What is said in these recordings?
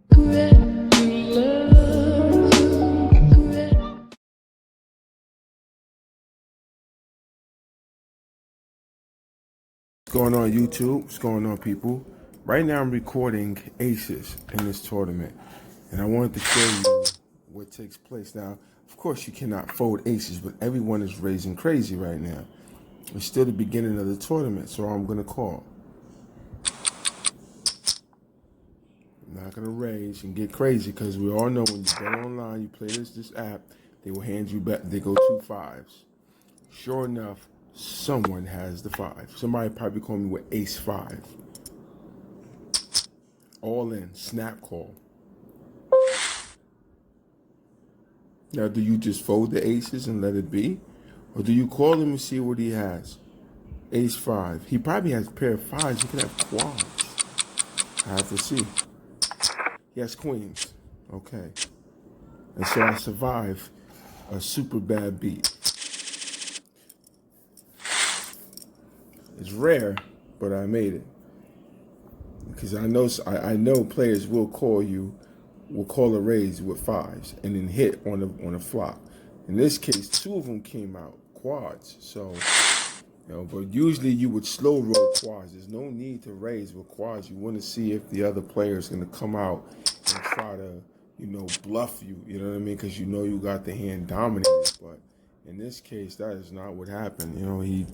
What's going on, YouTube? What's going on, people? Right now I'm recording aces in this tournament, and I wanted to show you what takes place. Now, of course, you cannot fold aces, but everyone is raising crazy right now. It's still the beginning of the tournament, so I'm going to call. I'm not going to raise and get crazy, because we all know when you bet online, you play this app, they will hand you back, they go 2 5s. Sure enough, someone has the 5. Somebody probably called me with ace 5. All in, snap call. Now, do you just fold the aces and let it be? Or do you call him and see what he has? Ace 5. He probably has a pair of 5s. He could have quads. I have to see. He has queens. Okay. And so I survived a super bad beat. It's rare, but I made it. Because I know players will call a raise with 5s and then hit on a flop. In this case, 2 of them came out quads. So, but usually you would slow roll quads. There's no need to raise with quads. You want to see if the other player is going to come out and try to, bluff you. You know what I mean? Because you got the hand dominated. But in this case, that is not what happened.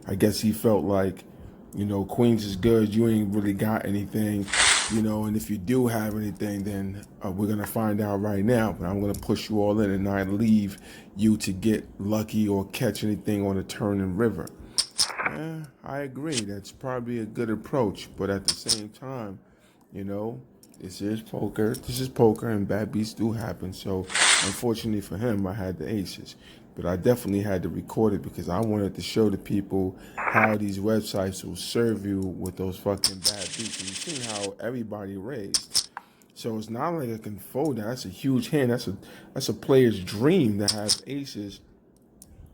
I guess he felt like, queens is good. You ain't really got anything. And if you do have anything, then we're going to find out right now. But I'm going to push you all in and not leave you to get lucky or catch anything on a turn and river. Yeah, I agree. That's probably a good approach. But at the same time, this is poker. This is poker, and bad beats do happen. So unfortunately for him, I had the aces. But I definitely had to record it because I wanted to show the people how these websites will serve you with those fucking bad beats. And you've seen how everybody raised. So it's not like I can fold that. That's a huge hand. That's a player's dream to have aces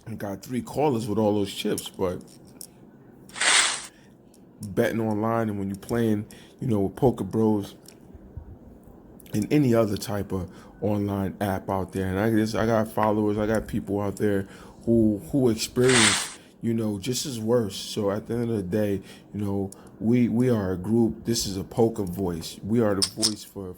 and got 3 callers with all those chips. But betting online and when you're playing, with Poker Bros and any other type of online app out there, and I got followers, I got people out there who experience, just as worse. So at the end of the day, we are a group. This is a poker voice. We are the voice for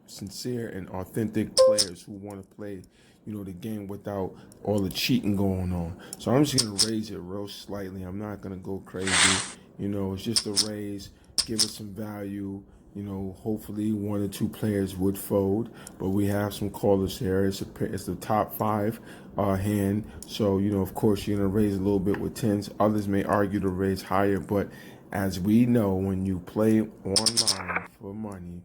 sincere and authentic players who want to play, the game without all the cheating going on. So I'm just gonna raise it real slightly. I'm not gonna go crazy. It's just a raise. Give it some value. Hopefully 1 or 2 players would fold, but we have some callers here. It's the top 5 hand. So, of course, you're going to raise a little bit with 10s. Others may argue to raise higher, but as we know, when you play online for money,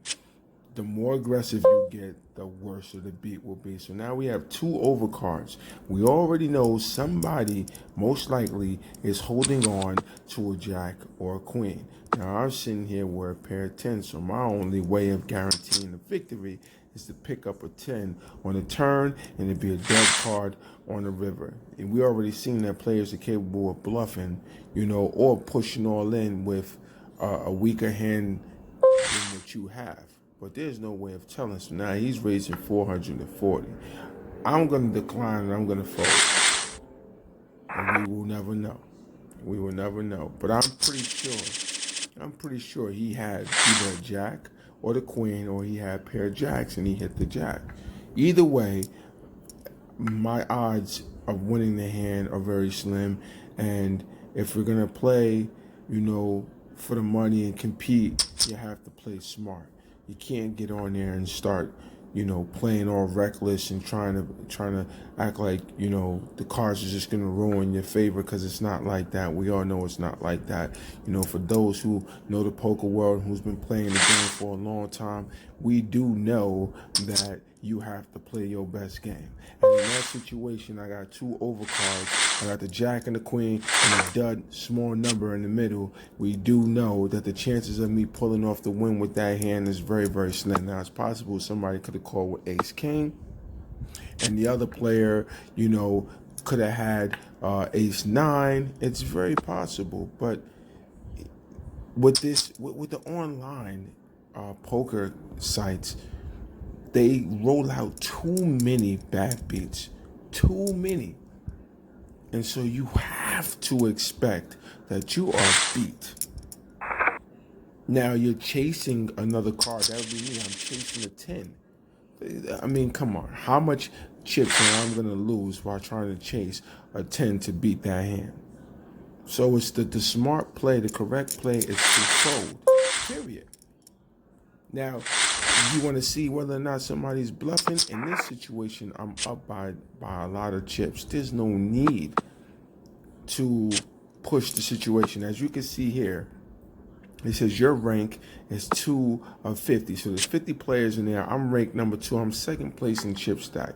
the more aggressive you get, the worse the beat will be. So now we have 2 overcards. We already know somebody, most likely, is holding on to a jack or a queen. Now I'm sitting here with a pair of 10s, so my only way of guaranteeing the victory is to pick up a 10 on a turn and it'd be a dead card on the river. And we already seen that players are capable of bluffing, or pushing all in with a weaker hand than what you have. But there's no way of telling. So now he's raising 440. I'm going to decline and I'm going to fold. And we will never know. We will never know. But I'm pretty sure he had either a jack or the queen, or he had a pair of jacks and he hit the jack. Either way, my odds of winning the hand are very slim. And if we're going to play, for the money and compete, you have to play smart. You can't get on there and start, playing all reckless and trying to act like, the cards are just going to ruin your favor, because it's not like that. We all know it's not like that. For those who know the poker world, who's been playing the game for a long time, we do know that you have to play your best game. And in that situation, I got 2 overcards. I got the jack and the queen and a dud small number in the middle. We do know that the chances of me pulling off the win with that hand is very, very slim. Now, it's possible somebody could have called with ace king, and the other player, could have had ace 9. It's very possible. But with the online poker sites, they roll out too many bad beats, too many. And so you have to expect that you are beat. Now you're chasing another card. That would be me. I'm chasing a 10. I mean, come on. How much chips am I going to lose while trying to chase a 10 to beat that hand? So it's the smart play, the correct play is to fold, period. Now, you want to see whether or not somebody's bluffing. In this situation, I'm up by a lot of chips. There's no need to push the situation. As you can see here, it says your rank is 2 of 50. So there's 50 players in there. I'm ranked number 2. I'm second place in chip stack.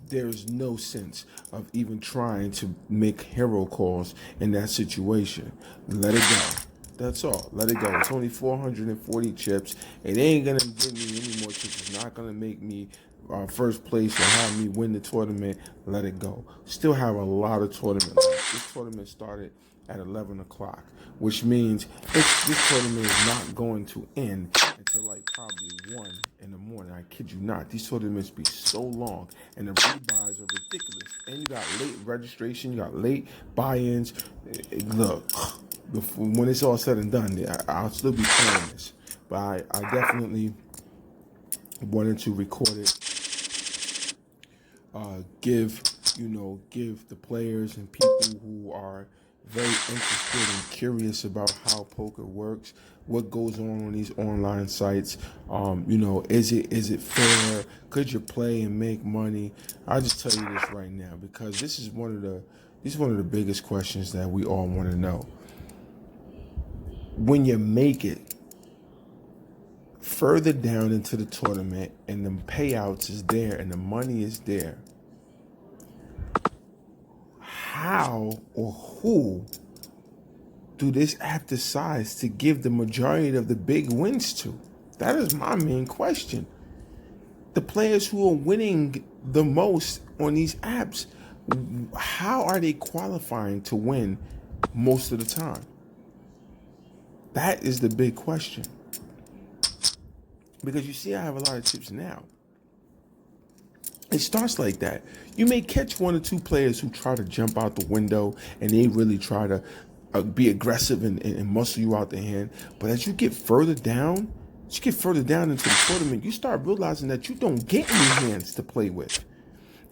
There's no sense of even trying to make hero calls in that situation. Let it go. That's all. Let it go. It's only 440 chips. It ain't going to give me any more chips. It's not going to make me first place or have me win the tournament. Let it go. Still have a lot of tournament left. This tournament started at 11 o'clock, which means this tournament is not going to end until like probably 1 in the morning. I kid you not. These tournaments be so long, and the rebuys are ridiculous. And you got late registration, you got late buy-ins. Look, when it's all said and done, I'll still be playing this. But I definitely wanted to record it. Give the players and people who are very interested and curious about how poker works, what goes on these online sites. Is it fair? Could you play and make money? I'll just tell you this right now, because this is one of the biggest questions that we all want to know. When you make it further down into the tournament and the payouts is there and the money is there, how or who do this app decide to give the majority of the big wins to? That is my main question. The players who are winning the most on these apps, how are they qualifying to win most of the time? That is the big question. Because you see, I have a lot of chips now. It starts like that. You may catch 1 or 2 players who try to jump out the window and they really try to be aggressive and muscle you out the hand. But as you get further down, into the tournament, you start realizing that you don't get any hands to play with.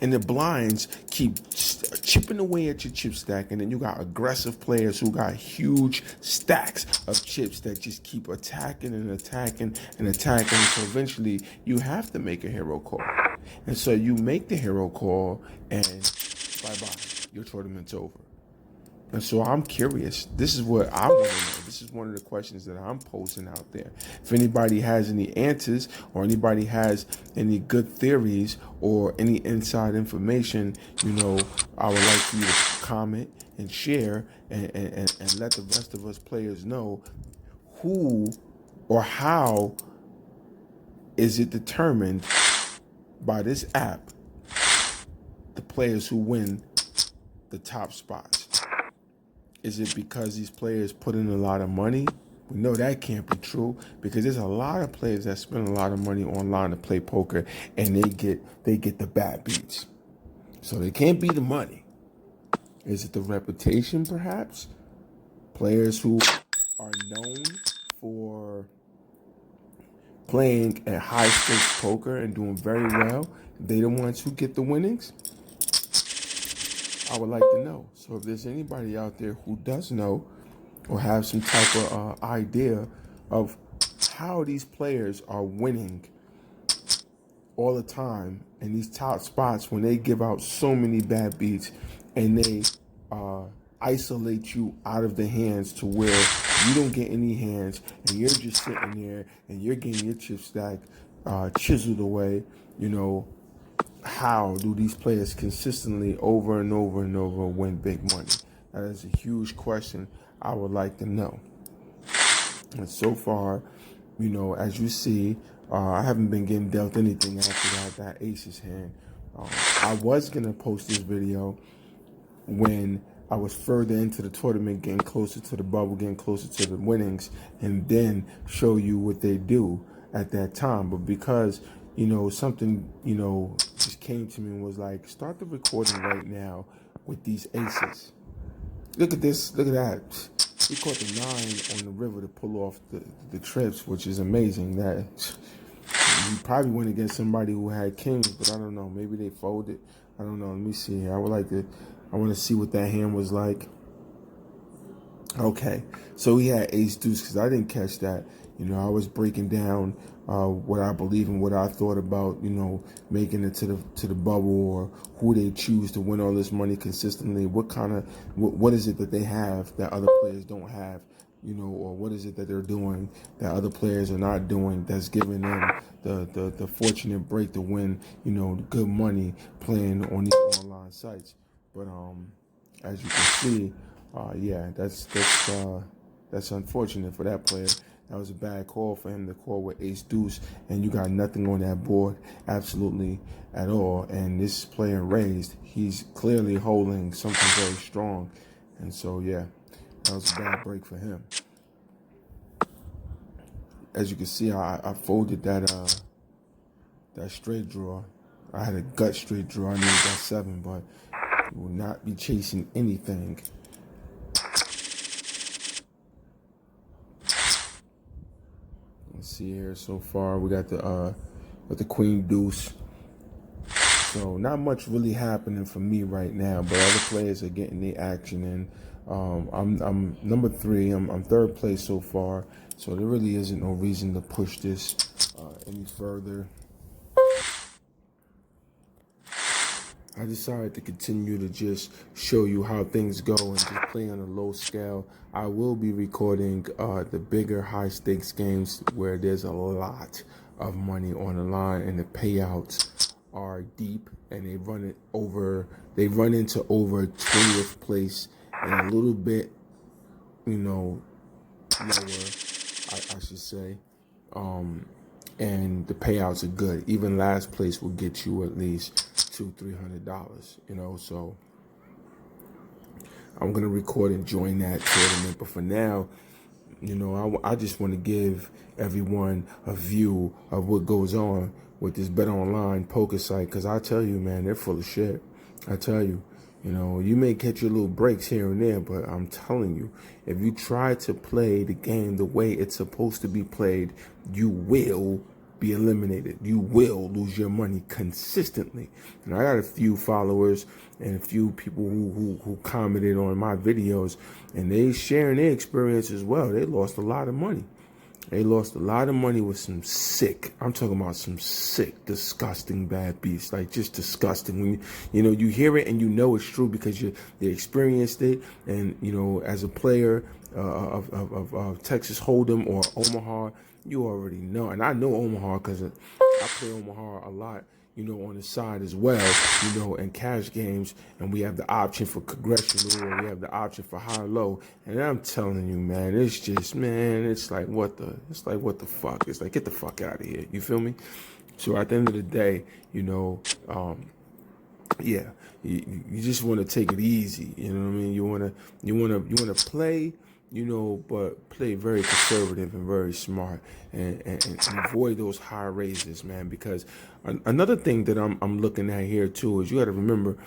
And the blinds keep chipping away at your chip stack. And then you got aggressive players who got huge stacks of chips that just keep attacking and attacking and attacking. So eventually you have to make a hero call. And so you make the hero call and bye-bye. Your tournament's over. And so I'm curious. This is what I want to know. This is one of the questions that I'm posing out there. If anybody has any answers or anybody has any good theories or any inside information, I would like for you to comment and share and let the rest of us players know who or how is it determined by this app, the players who win the top spots. Is it because these players put in a lot of money? We know that can't be true, because there's a lot of players that spend a lot of money online to play poker and they get the bad beats. So they can't be the money. Is it the reputation, perhaps? Players who are known for playing at high stakes poker and doing very well, they the ones who get the winnings? I would like to know. So if there's anybody out there who does know or have some type of idea of how these players are winning all the time in these top spots when they give out so many bad beats and they isolate you out of the hands to where you don't get any hands and you're just sitting there and you're getting your chip stack chiseled away, how do these players consistently over and over and over win big money? That is a huge question I would like to know. And so far, as you see, I haven't been getting dealt anything after that aces hand. I was going to post this video when I was further into the tournament, getting closer to the bubble, getting closer to the winnings, and then show you what they do at that time. But because, something, just came to me and was like, start the recording right now with these aces. Look at this. Look at that. He caught the 9 on the river to pull off the trips, which is amazing. That he probably went against somebody who had kings, but I don't know. Maybe they folded. I don't know. Let me see here. I want to see what that hand was like. Okay, so he had ace deuce because I didn't catch that. I was breaking down what I believe and what I thought about, making it to the bubble, or who they choose to win all this money consistently. What is it that they have that other players don't have, or what is it that they're doing that other players are not doing that's giving them the fortunate break to win, good money playing on these online sites. But as you can see, yeah, that's unfortunate for that player. That was a bad call for him to call with ace deuce, and you got nothing on that board, absolutely at all. And this player raised, he's clearly holding something very strong, and so yeah, that was a bad break for him. As you can see, I folded that straight draw. I had a gut straight draw. I needed that 7, but will not be chasing anything. Let's see here. So far, we got the queen deuce. So not much really happening for me right now, but other players are getting the action in. I'm number 3. I'm 3rd place so far, so there really isn't no reason to push this any further. I decided to continue to just show you how things go and just play on a low scale. I will be recording the bigger high stakes games where there's a lot of money on the line and the payouts are deep, and they run into over 20th place and a little bit, lower, I should say. And the payouts are good. Even last place will get you at least $200-$300, so I'm gonna record and join that tournament. But for now, I just want to give everyone a view of what goes on with this Bet Online poker site, because I tell you, man, they're full of shit. I tell you, you may catch your little breaks here and there, but I'm telling you, if you try to play the game the way it's supposed to be played, you will be eliminated. You will lose your money consistently. And I got a few followers and a few people who commented on my videos, and they sharing their experience as well. They lost a lot of money. They lost a lot of money with some sick, I'm talking about some sick, disgusting bad beats, like just disgusting. When you hear it and it's true because you experienced it, and as a player of Texas Hold'em or Omaha, you already know. And I know Omaha because I play Omaha a lot, on the side as well, in cash games, and we have the option for congressional, or we have the option for high low. And I'm telling you, man, it's just, man, it's like what the fuck? It's like, get the fuck out of here. You feel me? So at the end of the day, yeah, you just want to take it easy. You know what I mean? You want to play, but play very conservative and very smart, and avoid those high raises, man. Because another thing that I'm looking at here too is you got to remember,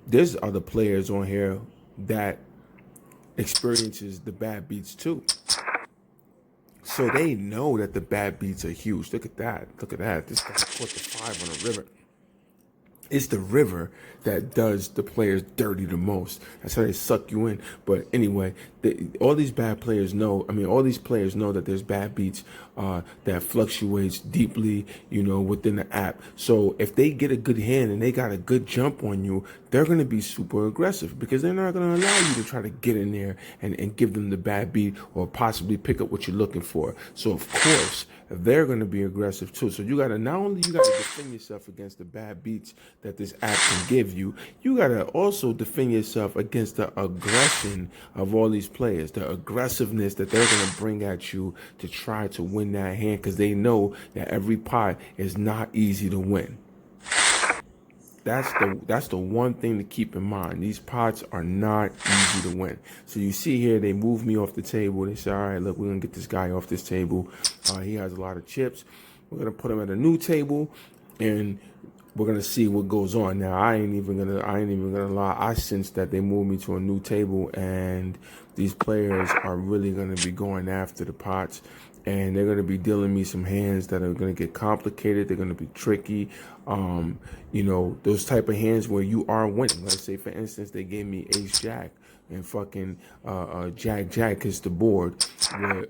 there's other players on here that experiences the bad beats too. So they know that the bad beats are huge. Look at that. Look at that. This guy caught the 5 on the river. It's the river that does the players dirty the most. That's how they suck you in. But anyway, all these players know that there's bad beats that fluctuates deeply, within the app. So if they get a good hand and they got a good jump on you, they're going to be super aggressive, because they're not going to allow you to try to get in there and give them the bad beat or possibly pick up what you're looking for. So of course, they're going to be aggressive too. So you got to defend yourself against the bad beats that this app can give you. You got to also defend yourself against the aggression of all these players, the aggressiveness that they're going to bring at you to try to win that hand, because they know that every pot is not easy to win. That's the one thing to keep in mind. These pots are not easy to win. So you see here, they move me off the table. They say, all right, look, we're going to get this guy off this table. He has a lot of chips. We're gonna put them at a new table, and we're gonna see what goes on. Now, I ain't even gonna lie. I sense that they moved me to a new table, and these players are really gonna be going after the pots, and they're gonna be dealing me some hands that are gonna get complicated. They're gonna be tricky. Those type of hands where you are winning. Let's say, for instance, they gave me ace jack and fucking jack is the board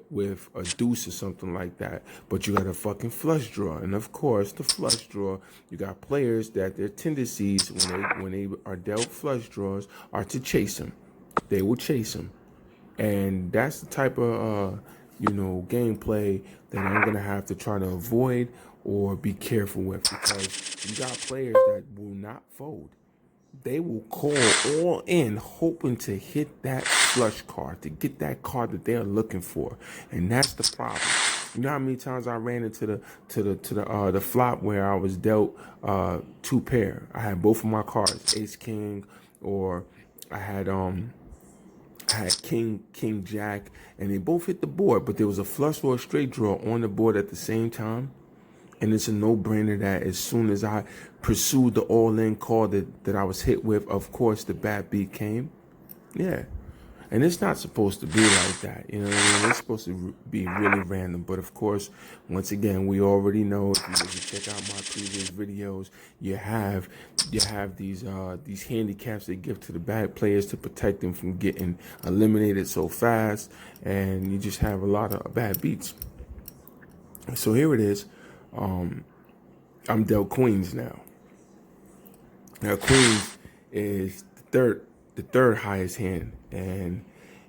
with a deuce or something like that. But you got a fucking flush draw, and of course the flush draw, you got players that their tendencies when they are dealt flush draws are to chase them. They will chase them, and that's the type of gameplay that I'm gonna have to try to avoid or be careful with, because you got players that will not fold. They will call all in, hoping to hit that flush card, to get that card that they're looking for, and that's the problem. You know how many times I ran into the flop where I was dealt two pair. I had both of my cards, ace king, or I had king jack, and they both hit the board, but there was a flush or a straight draw on the board at the same time. And it's a no-brainer that as soon as I pursued the all-in call that I was hit with, of course, the bad beat came. Yeah. And it's not supposed to be like that. You know what I mean? It's supposed to be really random. But, of course, once again, we already know, if you check out my previous videos, you have these handicaps they give to the bad players to protect them from getting eliminated so fast. And you just have a lot of bad beats. So here it is. I'm dealt queens now. Now, queens is the third highest hand, and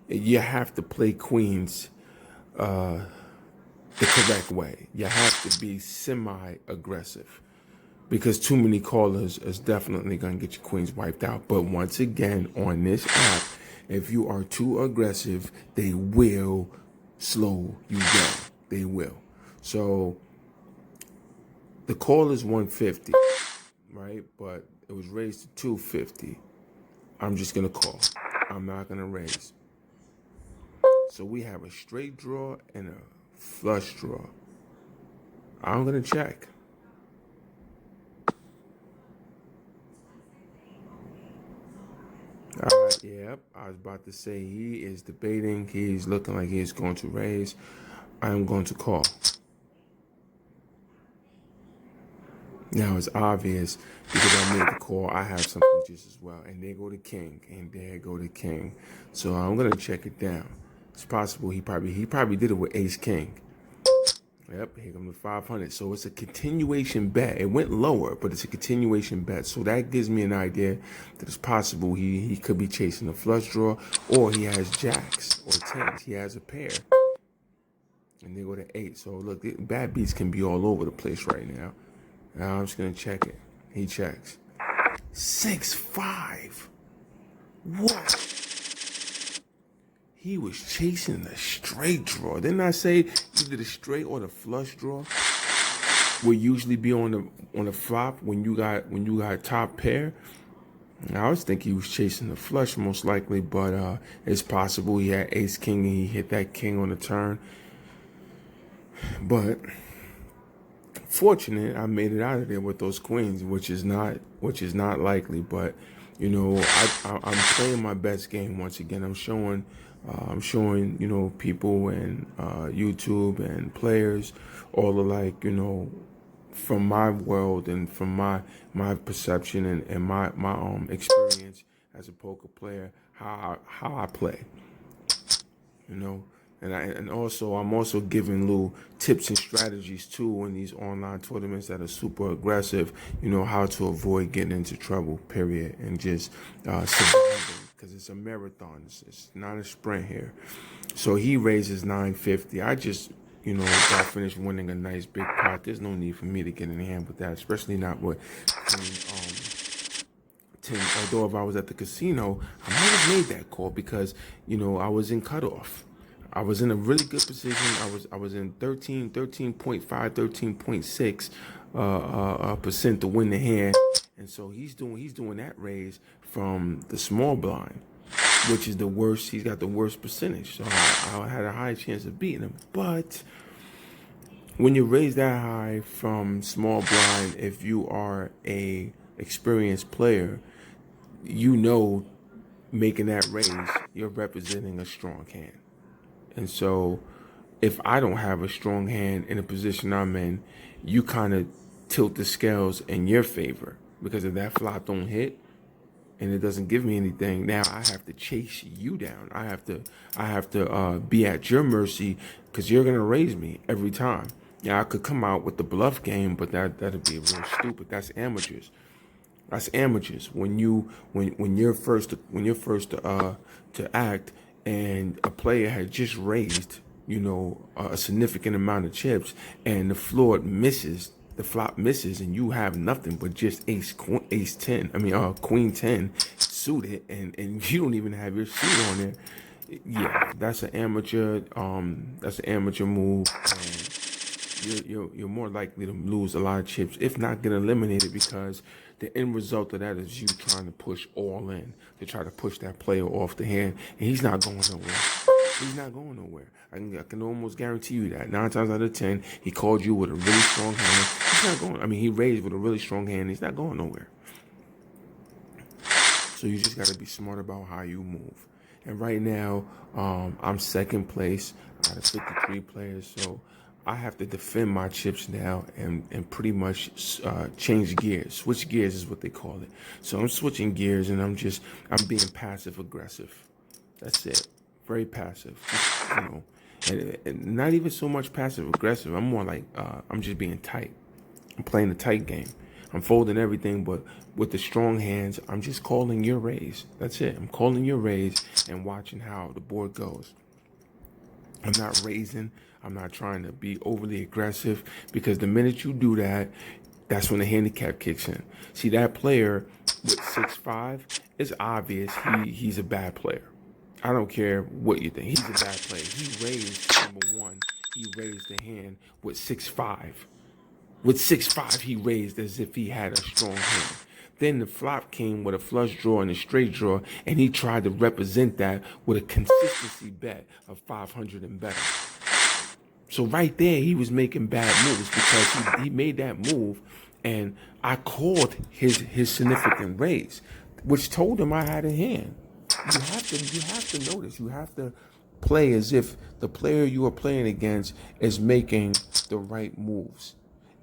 you have to play queens the correct way. You have to be semi-aggressive, because too many callers is definitely going to get your queens wiped out. But once again, on this app, if you are too aggressive, they will slow you down. They will. So the call is 150, right? But it was raised to 250. I'm just going to call. I'm not going to raise. So we have a straight draw and a flush draw. I'm going to check. All right, yep. I was about to say he is debating. He's looking like he's going to raise. I'm going to call. Now it's obvious, because I made the call, I have some features as well. And there go the king, and there go the king. So I'm gonna check it down. It's possible he probably did it with ace king. Yep, here comes the 500. So it's a continuation bet. It went lower, but it's a continuation bet. So that gives me an idea that it's possible he could be chasing a flush draw, or he has jacks or tens. He has a pair. And they go to 8. So look, bad beats can be all over the place right now. Now I'm just gonna check it. He checks. 6-5. What? He was chasing the straight draw. Didn't I say either the straight or the flush draw will usually be on the flop when you got top pair? I was thinking he was chasing the flush most likely, but it's possible he had ace king and he hit that king on the turn. But fortunate, I made it out of there with those queens, which is not likely. But I'm playing my best game once again. I'm showing people and YouTube and players all alike, from my world and from my perception and my experience as a poker player, how I play, And also, I'm also giving little tips and strategies too in these online tournaments that are super aggressive. How to avoid getting into trouble, period, and just surviving, because it's a marathon. It's not a sprint here. So he raises 950. I just, got finished winning a nice big pot. There's no need for me to get in hand with that, especially not with 10. Although if I was at the casino, I might have made that call, because I was in cutoff. I was in a really good position. I was in 13.5, 13.6 percent to win the hand, and so he's doing that raise from the small blind, which is the worst. He's got the worst percentage, so I had a high chance of beating him. But when you raise that high from small blind, if you are a experienced player, you know making that raise, you're representing a strong hand. And so if I don't have a strong hand in the position I'm in, you kind of tilt the scales in your favor. Because if that flop don't hit and it doesn't give me anything, now I have to chase you down. I have to be at your mercy because you're gonna raise me every time. Yeah, I could come out with the bluff game, but that'd be real stupid. That's amateurs. That's amateurs. When you're first to act, and a player had just raised, a significant amount of chips, and the flop misses, and you have nothing but just ace 10. I mean, queen 10 suited, and you don't even have your suit on there. Yeah, that's an amateur. That's an amateur move. You're more likely to lose a lot of chips, if not get eliminated, because the end result of that is you trying to push all in to try to push that player off the hand, and he's not going nowhere. He's not going nowhere. I can almost guarantee you that 9 times out of 10, he called you with a really strong hand. He's not going. I mean, he raised with a really strong hand. He's not going nowhere. So you just got to be smart about how you move. And right now, I'm second place out of 53 players. So I have to defend my chips now and pretty much change gears. Switch gears is what they call it. So I'm switching gears, and I'm being passive aggressive. That's it. Very passive. And not even so much passive aggressive. I'm more like I'm just being tight. I'm playing a tight game. I'm folding everything, but with the strong hands, I'm just calling your raise. That's it. I'm calling your raise and watching how the board goes. I'm not raising. I'm not trying to be overly aggressive, because the minute you do that, that's when the handicap kicks in. See, that player with 6-5, it's obvious he's a bad player. I don't care what you think. He's a bad player. He raised, number one, he raised the hand with 6-5. With 6-5, he raised as if he had a strong hand. Then the flop came with a flush draw and a straight draw, and he tried to represent that with a consistency bet of 500 and better. So right there, he was making bad moves, because he made that move, and I called his significant raise, which told him I had a hand. You have to notice. You have to play as if the player you are playing against is making the right moves.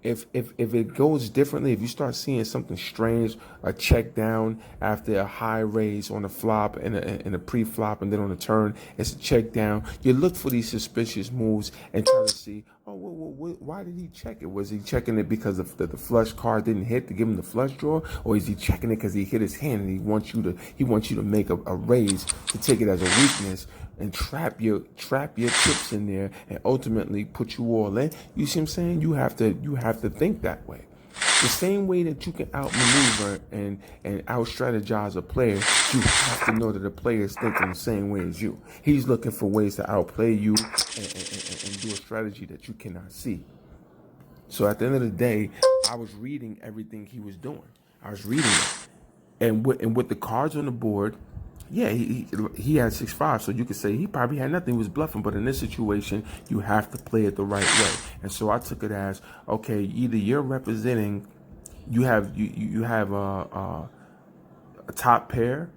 If it goes differently, if you start seeing something strange, a check down after a high raise on the flop and a pre-flop, and then on the turn it's a check down, you look for these suspicious moves and try to see, why did he check it? Was he checking it because the flush card didn't hit to give him the flush draw, or is he checking it because he hit his hand and he wants you to make a raise to take it as a weakness and trap your chips in there and ultimately put you all in? You see what I'm saying? You have to think that way. The same way that you can outmaneuver and out-strategize a player, you have to know that the player is thinking the same way as you. He's looking for ways to outplay you and do a strategy that you cannot see. So at the end of the day, I was reading everything he was doing. I was reading it. And with the cards on the board, yeah, he had 6-5, so you could say he probably had nothing. He was bluffing, but in this situation, you have to play it the right way. And so I took it as, okay, either you're representing, you have a top pair,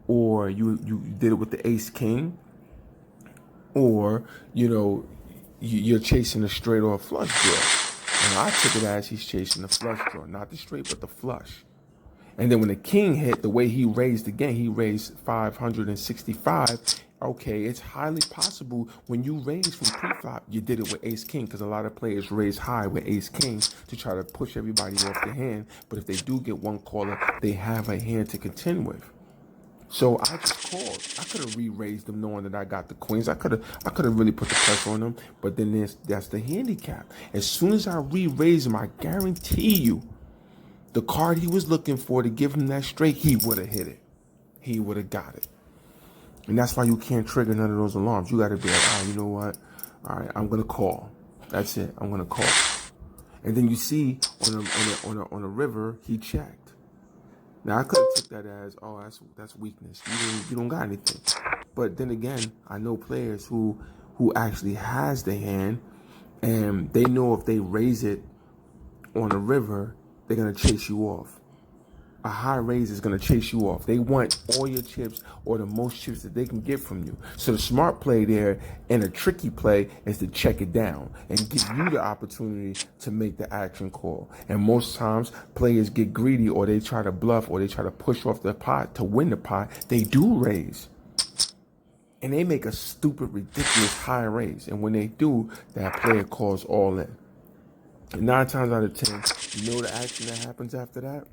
or you did it with the ace king, or you're chasing a straight or a flush draw. And I took it as he's chasing the flush draw, not the straight, but the flush. And then when the king hit, the way he raised again, he raised 565. Okay, it's highly possible when you raise from pre-flop, you did it with ace-king, because a lot of players raise high with ace-king to try to push everybody off the hand. But if they do get one caller, they have a hand to contend with. So I just called. I could have re-raised them knowing that I got the queens. I could have really put the pressure on them. But then that's the handicap. As soon as I re-raise him, I guarantee you, the card he was looking for to give him that straight, he would have hit it. He would have got it. And that's why you can't trigger none of those alarms. You got to be like, you know what? All right, I'm going to call. That's it. I'm going to call. And then you see on a river, he checked. Now, I could have took that as, that's weakness. You don't got anything. But then again, I know players who actually has the hand, And they know if they raise it on a river, they're going to chase you off. A high raise is going to chase you off. They want all your chips or the most chips that they can get from you. So the smart play there and a tricky play is to check it down and give you the opportunity to make the action call. And most times players get greedy, or they try to bluff, or they try to push off the pot to win the pot. They do raise. And they make a stupid, ridiculous high raise. And when they do, that player calls all in. And 9 times out of 10, you know the action that happens after that?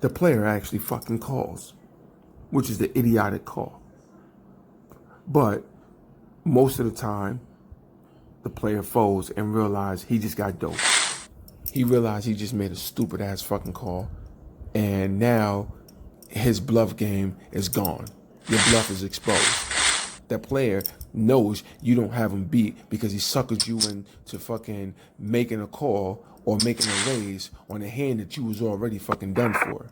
The player actually fucking calls, which is the idiotic call. But most of the time, the player folds and realizes he just got dope. He realized he just made a stupid ass fucking call, and now his bluff game is gone. Your bluff is exposed. That player knows you don't have him beat because he suckered you into fucking making a call or making a raise on a hand that you was already fucking done for.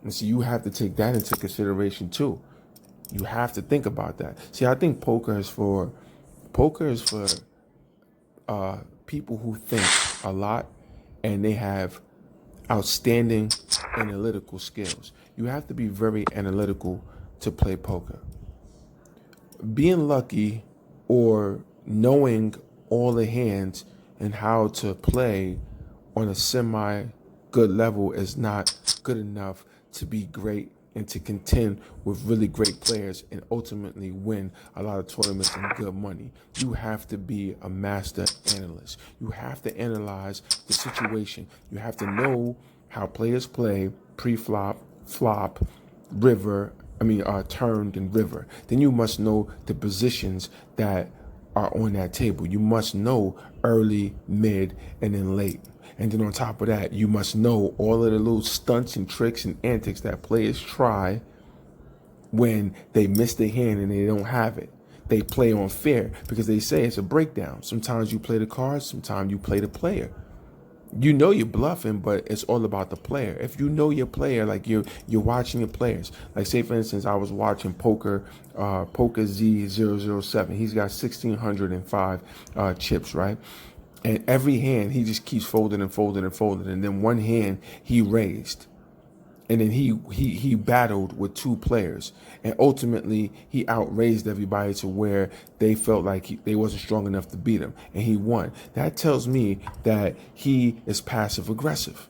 And so you have to take that into consideration too. You have to think about that. See, I think poker is for people who think a lot and they have outstanding analytical skills. You have to be very analytical to play poker. Being lucky or knowing all the hands and how to play on a semi good level is not good enough to be great and to contend with really great players and ultimately win a lot of tournaments and good money. You have to be a master analyst. You have to analyze the situation. You have to know how players play pre-flop, flop, turned and river. Then you must know the positions that are on that table. You must know early, mid, and then late. And then on top of that, you must know all of the little stunts and tricks and antics that players try when they miss their hand and they don't have it. They play on fair because they say it's a breakdown. Sometimes you play the cards, sometimes you play the player. You know you're bluffing, but it's all about the player. If you know your player, like you're watching your players. Like say for instance, I was watching Poker Z007. He's got 1,605 chips, right? And every hand he just keeps folding and folding and folding. And then one hand he raised. And then he battled with 2 players. And ultimately he outraised everybody to where they felt like they wasn't strong enough to beat him. And he won. That tells me that he is passive aggressive.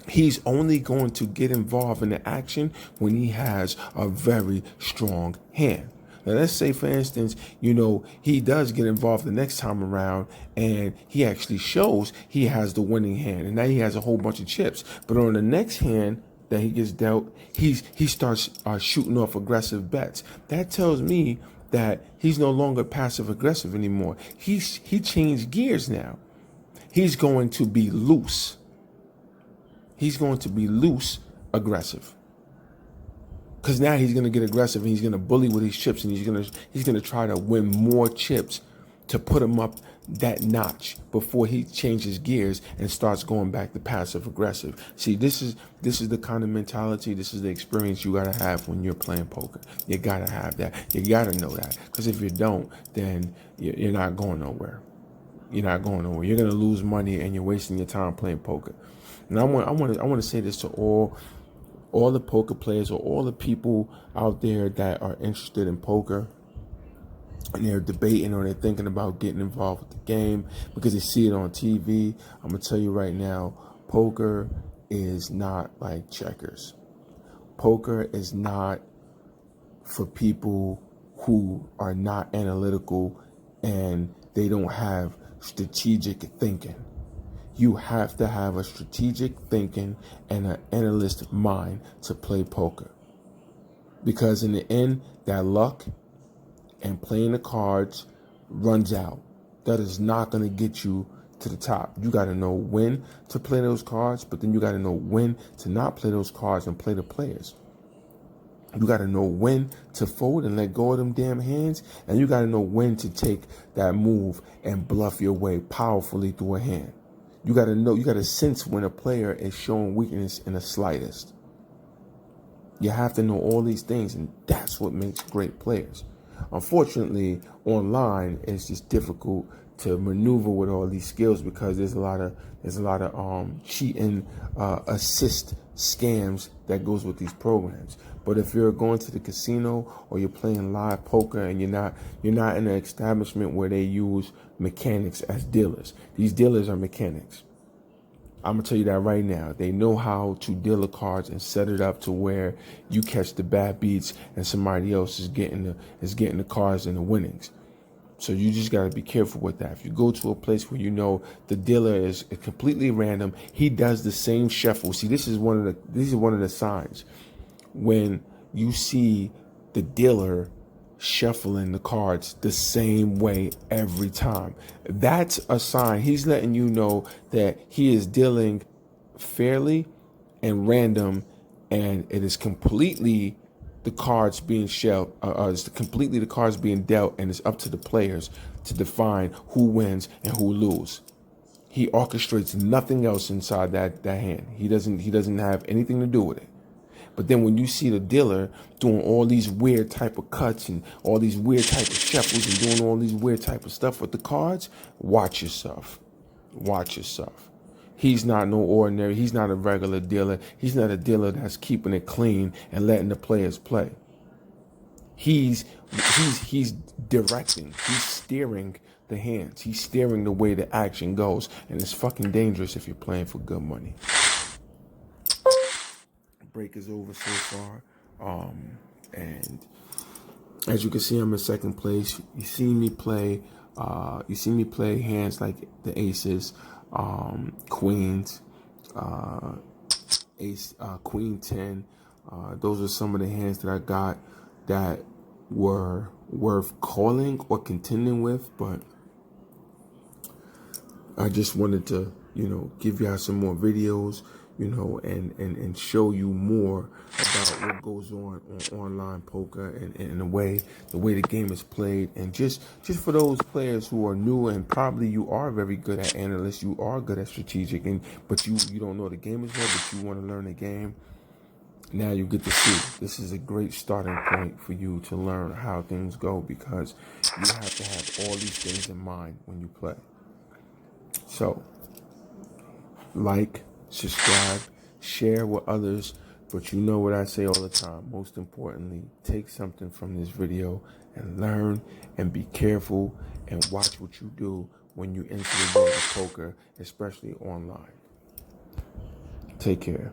He's only going to get involved in the action when he has a very strong hand. Now, let's say, for instance, he does get involved the next time around and he actually shows he has the winning hand. And now he has a whole bunch of chips. But on the next hand that he gets dealt, he starts shooting off aggressive bets. That tells me that he's no longer passive aggressive anymore. He changed gears now. He's going to be loose. He's going to be loose aggressive. Because now he's going to get aggressive and he's going to bully with his chips, and he's going to try to win more chips to put him up that notch before he changes gears and starts going back to passive aggressive. See, this is the kind of mentality, this is the experience you got to have when you're playing poker. You got to have that. You got to know that. Because if you don't, then you're not going nowhere. You're not going nowhere. You're going to lose money and you're wasting your time playing poker. And I want to say this to all the poker players or all the people out there that are interested in poker and they're debating or they're thinking about getting involved with the game because they see it on TV. I'm going to tell you right now, poker is not like checkers. Poker is not for people who are not analytical and they don't have strategic thinking. You have to have a strategic thinking and an analyst mind to play poker. Because in the end, that luck and playing the cards runs out. That is not going to get you to the top. You got to know when to play those cards, but then you got to know when to not play those cards and play the players. You got to know when to fold and let go of them damn hands, and you got to know when to take that move and bluff your way powerfully through a hand. You got to know, you got to sense when a player is showing weakness in the slightest. You have to know all these things, and that's what makes great players. Unfortunately, online it's just difficult to maneuver with all these skills, because there's a lot of cheating, assist scams that goes with these programs. But if you're going to the casino or you're playing live poker and you're not in an establishment where they use mechanics as dealers, these dealers are mechanics. I'm gonna tell you that right now. They know how to deal the cards and set it up to where you catch the bad beats and somebody else is getting the cards and the winnings. So you just gotta be careful with that. If you go to a place where you know the dealer is completely random, he does the same shuffle. See, this is one of the signs when you see the dealer shuffling the cards the same way every time. That's a sign. He's letting you know that he is dealing fairly and random, and it is completely the cards being it's completely the cards being dealt, and it's up to the players to define who wins and who loses. He orchestrates nothing else inside that hand. He doesn't have anything to do with it. But then when you see the dealer doing all these weird type of cuts and all these weird type of shuffles and doing all these weird type of stuff with the cards, watch yourself. Watch yourself. He's not no ordinary. He's not a regular dealer. He's not a dealer that's keeping it clean and letting the players play. He's directing. He's steering the hands. He's steering the way the action goes. And it's fucking dangerous if you're playing for good money. Break is over so far, and as you can see, I'm in second place. You see me play hands like the aces, queens, ace, queen 10. Those are some of the hands that I got that were worth calling or contending with, but I just wanted to, give y'all some more videos, and show you more about what goes on online poker and the way the game is played. And just for those players who are new, and probably you are very good at analysts, you are good at strategic, but you don't know the game as well, but you want to learn the game. Now you get to see. This is a great starting point for you to learn how things go, because you have to have all these things in mind when you play. So, like, subscribe, share with others, but you know what I say all the time. Most importantly, take something from this video and learn, and be careful and watch what you do when you enter the world of poker, especially online. Take care.